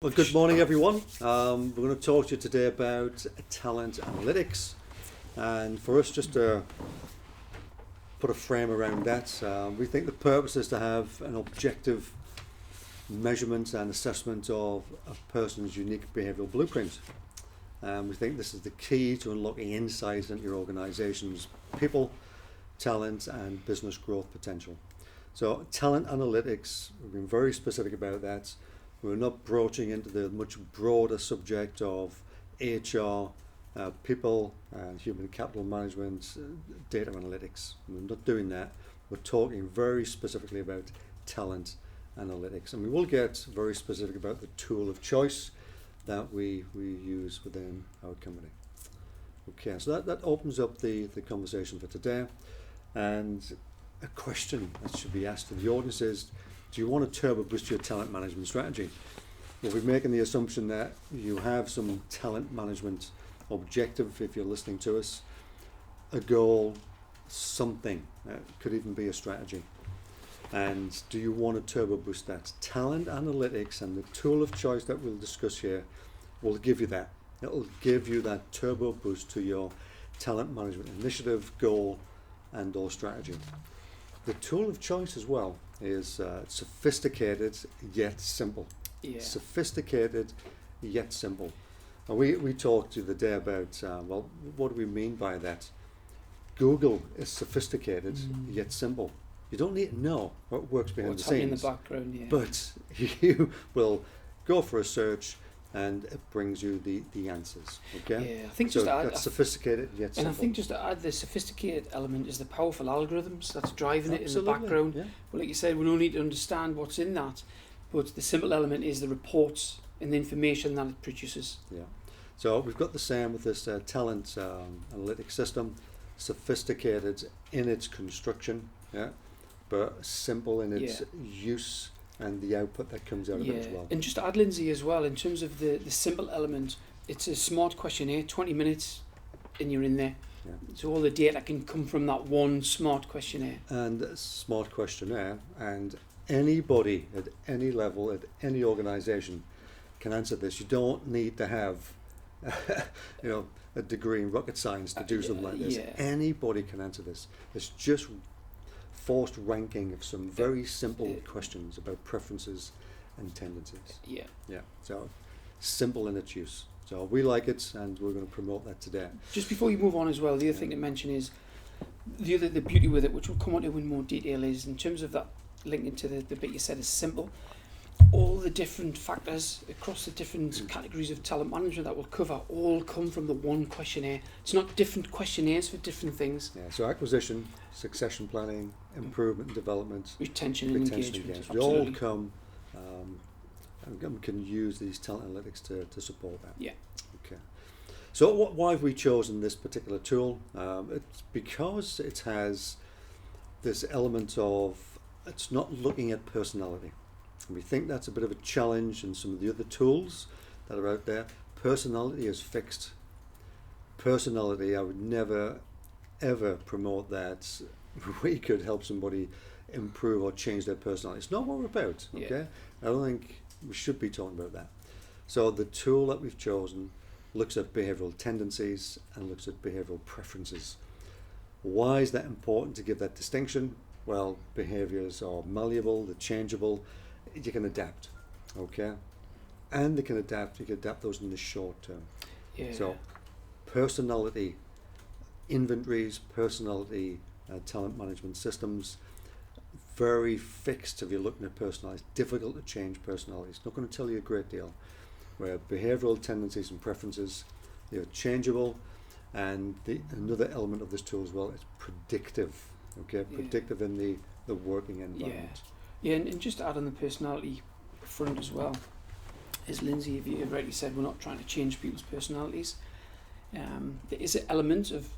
Well, good morning, everyone. We're going to talk to you today about talent analytics, and for us, just to put a frame around that, we think the purpose is to have an objective measurement and assessment of a person's unique behavioural blueprint. We think this is the key to unlocking insights into your organisation's people, talent, and business growth potential. So, talent analytics, we've been very specific about that. We're not broaching into the much broader subject of HR, people and human capital management, data analytics. We're not doing that. We're talking very specifically about talent analytics. And we will get very specific about the tool of choice that we use within our company. Okay, so that opens up the conversation for today. And a question that should be asked to the audience is, do you want to turbo boost your talent management strategy? Well, we're making the assumption that you have some talent management objective if you're listening to us, a goal, something. Could even be a strategy. And do you want to turbo boost that? Talent analytics and the tool of choice that we'll discuss here will give you that. It'll give you that turbo boost to your talent management initiative, goal, and or strategy. The tool of choice as well is sophisticated yet simple. Yeah. Sophisticated yet simple. And we talked the other day about, well, what do we mean by that? Google is sophisticated yet simple. You don't need to know what works behind What's the happening scenes. in the background, yeah. But you will go for a search and it brings you the answers. Okay? Yeah, I think So just to add, that's sophisticated yet and simple. I think just to add, the sophisticated element is the powerful algorithms that's driving it in Absolutely, the background. yeah. Well, like you said, we don't need to understand what's in that, but the simple element is the reports and the information that it produces. Yeah. So we've got the same with this talent analytics system, sophisticated in its construction, yeah, but simple in its use and the output that comes out of it as well. And just to add, Lindsay, as well, in terms of the simple element, it's a smart questionnaire, 20 minutes, and you're in there. Yeah. So all the data can come from that one smart questionnaire. And a smart questionnaire, and anybody at any level, at any organisation can answer this. You don't need to have a degree in rocket science to do something like this. Yeah. Anybody can answer this. It's just forced ranking of some very simple questions about preferences and tendencies. Yeah. Yeah. So simple in its use. So we like it, and we're going to promote that today. Just before you move on as well, the other thing to mention is the beauty with it, which we'll come on to in more detail, is in terms of that linking to the bit you said is simple. All the different factors across the different categories of talent management that we'll cover all come from the one questionnaire. It's not different questionnaires for different things. Yeah. So acquisition, succession planning, improvement and development, Retention and engagement. They all come, and we can use these talent analytics to support that. Yeah. Okay. So why have we chosen this particular tool? It's because it has this element of, it's not looking at personality. And we think that's a bit of a challenge in some of the other tools that are out there. Personality is fixed. Personality, I would never, ever promote that we could help somebody improve or change their personality. It's not what we're about, okay? Yeah. I don't think we should be talking about that. So the tool that we've chosen looks at behavioural tendencies and looks at behavioural preferences. Why is that important to give that distinction? Well, behaviours are malleable, they're changeable, you can adapt, okay? And they can adapt, you can adapt those in the short term. Yeah. So personality inventories, personality talent management systems, very fixed if you're looking at personalities, difficult to change personalities. It's not going to tell you a great deal. Where behavioural tendencies and preferences, they're changeable, and another element of this tool as well is predictive. Okay, predictive in the working environment. Yeah, and just to add on the personality front as well, as Lindsay, you rightly said, we're not trying to change people's personalities. There is an element of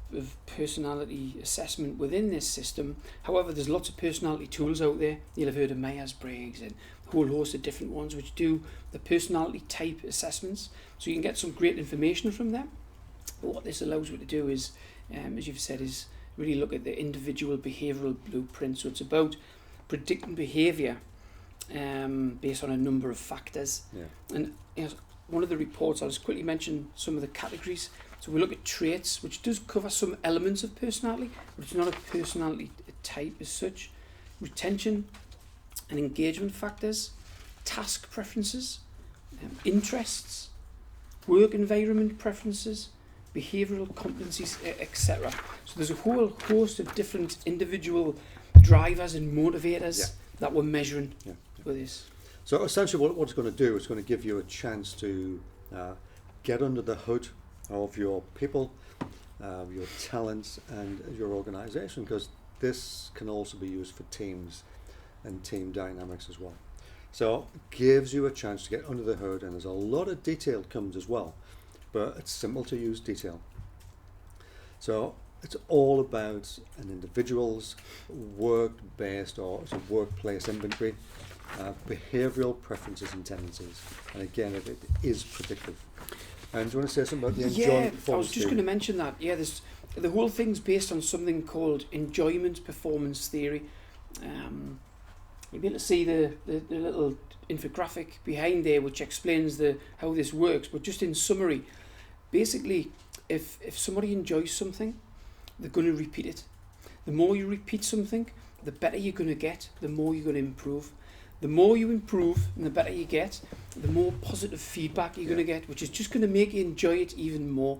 personality assessment within this system. However, there's lots of personality tools out there. You'll have heard of Myers-Briggs and a whole host of different ones which do the personality type assessments. So you can get some great information from them. But what this allows you to do is, as you've said, is really look at the individual behavioural blueprint. So it's about predicting behaviour based on a number of factors. Yeah. And one of the reports, I'll just quickly mention some of the categories. So we look at traits, which does cover some elements of personality, but it's not a personality type as such. Retention and engagement factors, task preferences, interests, work environment preferences, behavioural competencies, etc. So there's a whole host of different individual drivers and motivators that we're measuring with this. So essentially what it's going to do is going to give you a chance to get under the hood of your people, your talents and your organisation, because this can also be used for teams and team dynamics as well. So it gives you a chance to get under the hood, and there's a lot of detail comes as well, but it's simple to use detail. So it's all about an individual's work-based or workplace inventory, behavioural preferences and tendencies, and again it is predictive. And do you want to say something about the enjoyment performance I was just theory? going to mention that. Yeah, the whole thing's based on something called enjoyment performance theory. You'll be able to see the little infographic behind there which explains how this works, but just in summary, basically if somebody enjoys something, they're going to repeat it. The more you repeat something, the better you're going to get, the more you're going to improve. The more you improve and the better you get, the more positive feedback you're going to get, which is just going to make you enjoy it even more.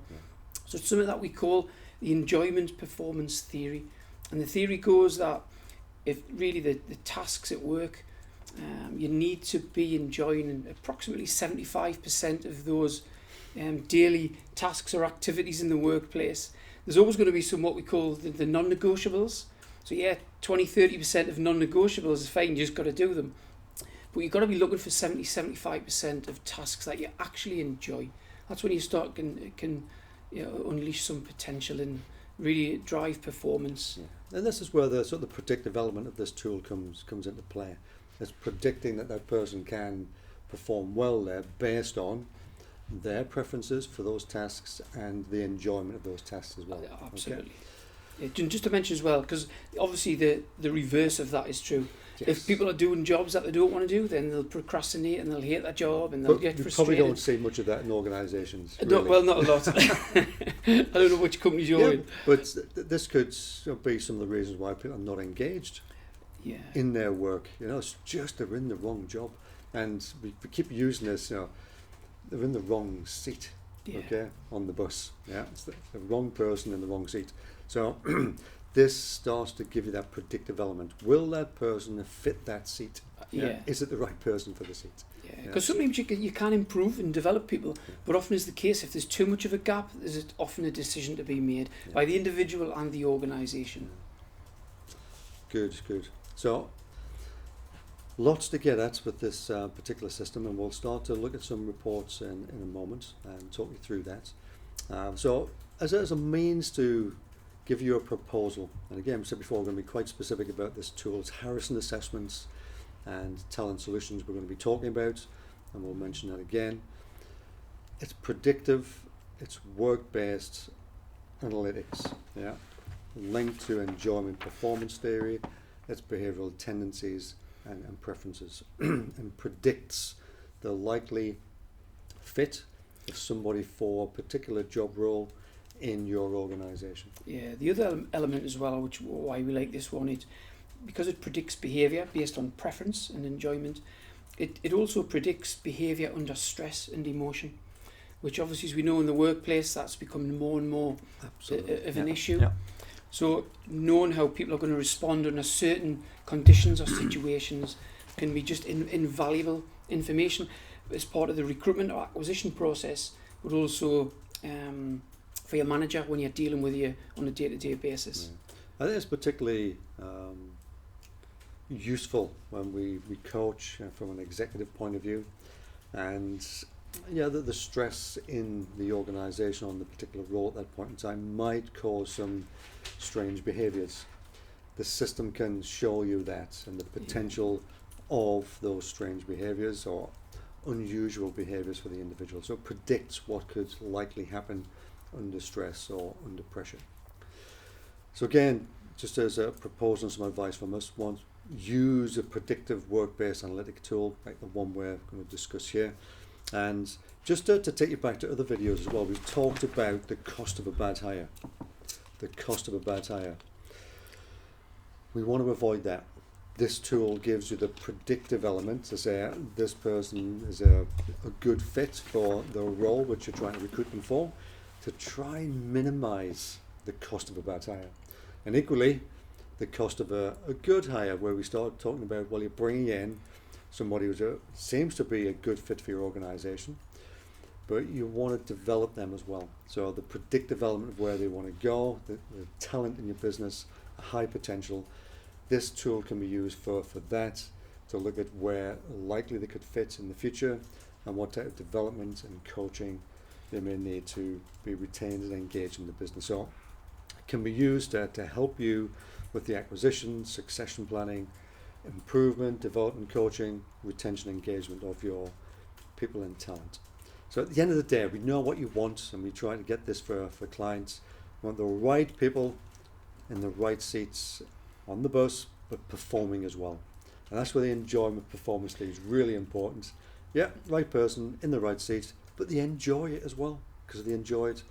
So it's something that we call the enjoyment performance theory. And the theory goes that if really the tasks at work, you need to be enjoying approximately 75% of those daily tasks or activities in the workplace. There's always going to be some what we call the non-negotiables. So 20-30% of non-negotiables is fine, you just got to do them. But you've got to be looking for 70-75% of tasks that you actually enjoy. That's when you start can unleash some potential and really drive performance. Yeah. And this is where the sort of the predictive element of this tool comes into play. It's predicting that person can perform well there based on their preferences for those tasks and the enjoyment of those tasks as well. Absolutely. Okay. Yeah, just to mention as well, because obviously the reverse of that is true. Yes. If people are doing jobs that they don't want to do, then they'll procrastinate and they'll hate their job and they'll get frustrated. You probably don't see much of that in organisations. Really. No, well, not a lot. I don't know which companies you're in. But this could be some of the reasons why people are not engaged in their work. It's just they're in the wrong job. And we keep using this, they're in the wrong seat, on the bus. Yeah, it's the wrong person in the wrong seat. So this starts to give you that predictive element. Will that person fit that seat? Is it the right person for the seat? Because sometimes you can improve and develop people, but often is the case if there's too much of a gap, there's often a decision to be made by the individual and the organisation. Good. So lots to get at with this particular system, and we'll start to look at some reports in a moment and talk you through that. So as a means to give you a proposal, and again, we said before, we're going to be quite specific about this tool. It's Harrison Assessments and Talent Solutions we're going to be talking about, and we'll mention that again. It's predictive, it's work-based analytics, linked to enjoyment performance theory, it's behavioural tendencies and preferences, and predicts the likely fit of somebody for a particular job role in your organisation. Yeah, the other element as well, which why we like this one, is because it predicts behaviour based on preference and enjoyment. It also predicts behaviour under stress and emotion, which obviously, as we know in the workplace, that's becoming more and more of an issue. Yeah. So knowing how people are going to respond under certain conditions or situations can be just invaluable information as part of the recruitment or acquisition process, but also for your manager when you're dealing with you on a day-to-day basis. I think it's particularly useful when we coach from an executive point of view, and the stress in the organisation on the particular role at that point in time might cause some strange behaviours. The system can show you that and the potential of those strange behaviours or unusual behaviours for the individual. So it predicts what could likely happen under stress or under pressure. So again, just as a proposal and some advice from us, use a predictive work-based analytic tool like the one we're going to discuss here. And just to take you back to other videos as well, we've talked about the cost of a bad hire. The cost of a bad hire. We want to avoid that. This tool gives you the predictive element to say this person is a good fit for the role which you're trying to recruit them for, to try and minimize the cost of a bad hire. And equally, the cost of a good hire, where we start talking about, well, you're bringing in somebody who seems to be a good fit for your organization, but you want to develop them as well. So the predictive element of where they want to go, the talent in your business, a high potential, this tool can be used for that, to look at where likely they could fit in the future and what type of development and coaching they may need to be retained and engaged in the business. So it can be used to help you with the acquisition, succession planning, improvement, development, coaching, retention, engagement of your people and talent. So at the end of the day, we know what you want, and we try to get this for clients. We want the right people in the right seats on the bus, but performing as well. And that's where the enjoyment performance thing is really important. Yeah, right person in the right seat, but they enjoy it as well, because if they enjoy it,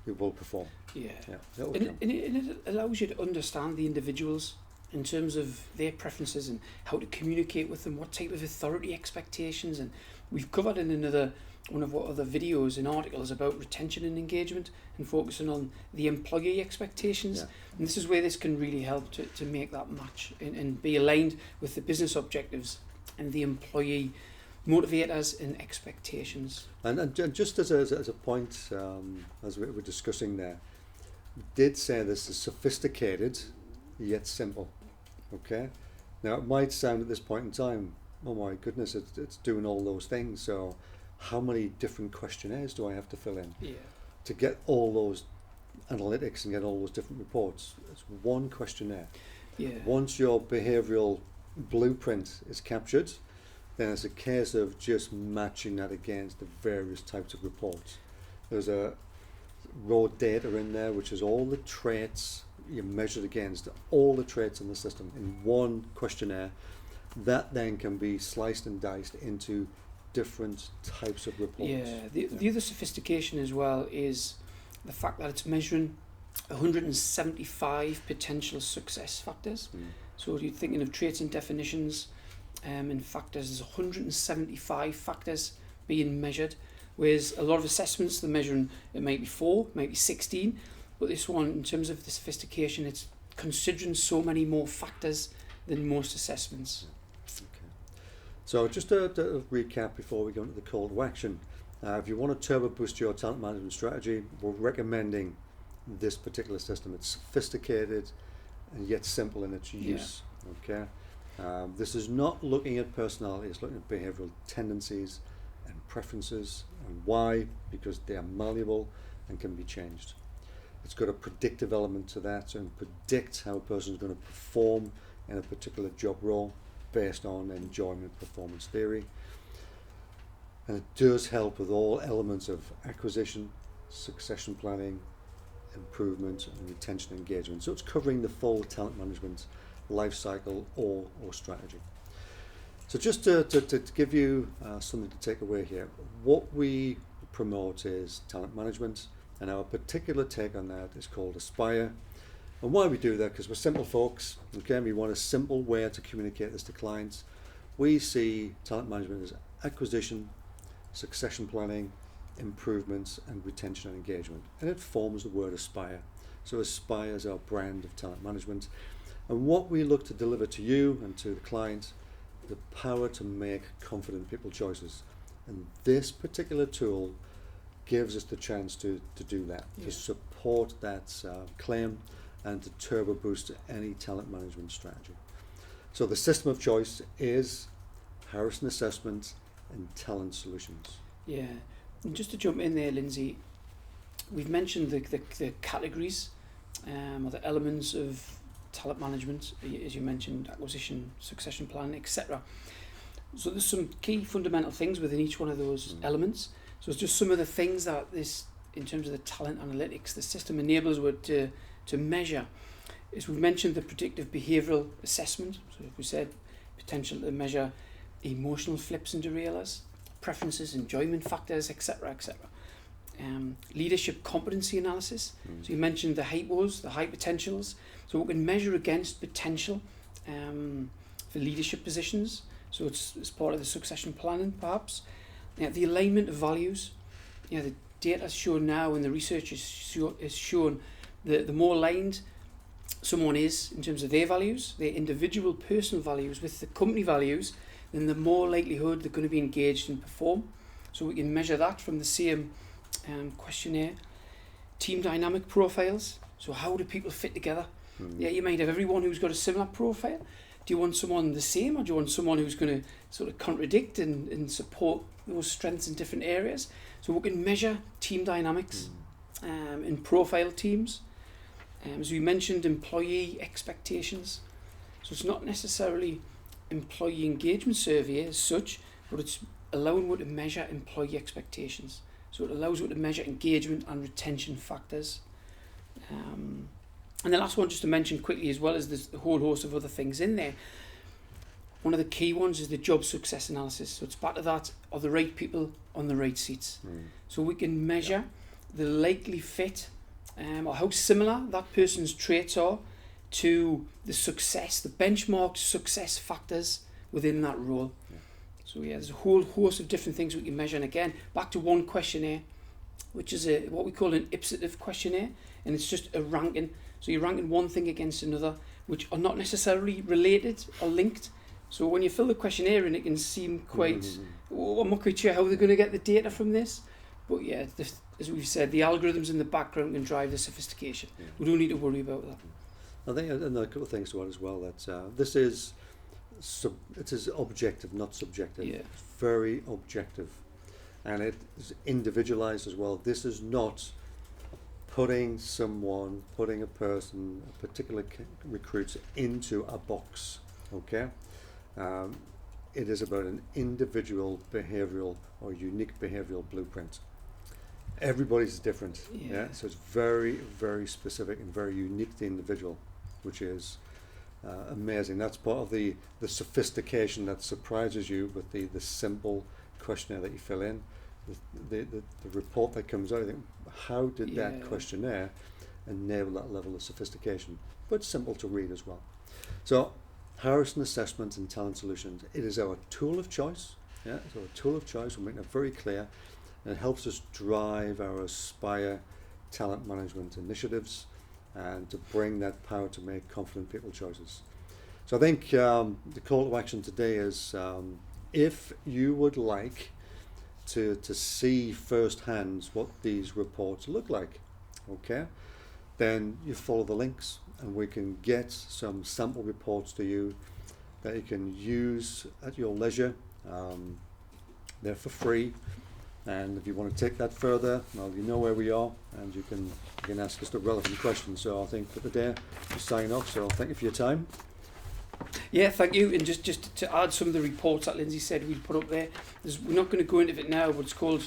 they will perform. Yeah. And it allows you to understand the individuals in terms of their preferences and how to communicate with them, what type of authority expectations. And we've covered in one of our other videos and articles about retention and engagement and focusing on the employee expectations. Yeah. And this is where this can really help to make that match and be aligned with the business objectives and the employee motivators and expectations. And just as a point, as we were discussing there, we did say this is sophisticated yet simple. Okay, now it might sound at this point in time, oh my goodness, it's doing all those things, so how many different questionnaires do I have to fill in to get all those analytics and get all those different reports? It's one questionnaire. Once your behavioral blueprint is captured, then it's a case of just matching that against the various types of reports. There's a raw data in there, which is all the traits you measured against, all the traits in the system in one questionnaire. That then can be sliced and diced into different types of reports. The other sophistication as well is the fact that it's measuring 175 potential success factors. So if you're thinking of traits and definitions and factors, there's 175 factors being measured, whereas a lot of assessments, they're measuring, it might be 4, maybe 16, but this one, in terms of the sophistication, it's considering so many more factors than most assessments. Okay. So just to recap before we go into the call to action, if you want to turbo boost your talent management strategy, we're recommending this particular system. It's sophisticated and yet simple in its use. Okay. This is not looking at personality, it's looking at behavioral tendencies and preferences. And why? Because they are malleable and can be changed. It's got a predictive element to that, and predict how a person is going to perform in a particular job role based on enjoyment performance theory. And it does help with all elements of acquisition, succession planning, improvement, and retention engagement. So it's covering the full talent management life cycle or strategy. So just to give you something to take away here, what we promote is talent management, and our particular take on that is called Aspire. And why we do that? Because we're simple folks, okay? We want a simple way to communicate this to clients. We see talent management as acquisition, succession planning, improvements, and retention and engagement. And it forms the word Aspire. So Aspire is our brand of talent management. And what we look to deliver to you and to the client, the power to make confident people choices. And this particular tool gives us the chance to do that, to support that claim and to turbo boost any talent management strategy. So the system of choice is Harrison Assessment and Talent Solutions. Yeah, and just to jump in there, Lindsay, we've mentioned the categories or the elements of talent management, as you mentioned, acquisition, succession planning, etc. So there's some key fundamental things within each one of those elements. So it's just some of the things that this, in terms of the talent analytics, the system enables us to measure. is we've mentioned the predictive behavioural assessment. So we said potential to measure emotional flips and derailers, preferences, enjoyment factors, etc., etc. Leadership competency analysis. So you mentioned the HIPOs, the high potentials. So we can measure against potential for leadership positions. So it's part of the succession planning, perhaps. The alignment of values. The data is shown now, and the research is shown that the more aligned someone is in terms of their values, their individual personal values with the company values, then the more likelihood they're going to be engaged and perform. So we can measure that from the same questionnaire. Team dynamic profiles. So how do people fit together? You might have everyone who's got a similar profile. Do you want someone the same, or do you want someone who's going to sort of contradict and support those strengths in different areas? So we can measure team dynamics in profile teams. As we mentioned, employee expectations. So it's not necessarily employee engagement survey as such, but it's allowing you to measure employee expectations. So it allows you to measure engagement and retention factors. And the last one, just to mention quickly as well, is there's a whole host of other things in there. One of the key ones is the job success analysis. So it's back to that, are the right people on the right seats? So we can measure the likely fit or how similar that person's traits are to the success, the benchmarked success factors within that role. So there's a whole host of different things we can measure. And again, back to one questionnaire, which is what we call an ipsative questionnaire, and it's just a ranking. So you're ranking one thing against another, which are not necessarily related or linked. So when you fill the questionnaire in, it can seem quite, I'm not quite sure how they're going to get the data from this. But yeah, as we've said, the algorithms in the background can drive the sophistication. We don't need to worry about that. I think another couple of things to add as well, that this is it is objective, not subjective. Yeah. It's very objective, and it is individualized as well. This is not putting a person, a particular recruits into a box, okay? It is about an individual behavioral or unique behavioral blueprint. Everybody's different, so it's very, very specific and very unique to the individual, which is amazing. That's part of the sophistication that surprises you with the simple questionnaire that you fill in. The report that comes out, you think, how did that questionnaire enable that level of sophistication? But simple to read as well. So Harrison Assessment and Talent Solutions, it is our tool of choice. So a tool of choice, we're making it very clear, and it helps us drive our Aspire talent management initiatives and to bring that power to make confident people choices. So I think the call to action today is if you would like to see firsthand what these reports look like, okay, then you follow the links and we can get some sample reports to you that you can use at your leisure. They're for free, and if you want to take that further, well, you know where we are, and you can ask us the relevant questions. So I think for today we sign off, so thank you for your time. Yeah, thank you. And just to add some of the reports that Lindsay said we'd put up there, we're not going to go into it now, but it's called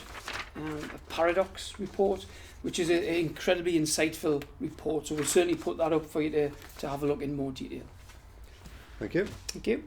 a paradox report, which is an incredibly insightful report. So we'll certainly put that up for you to have a look in more detail. Thank you. Thank you.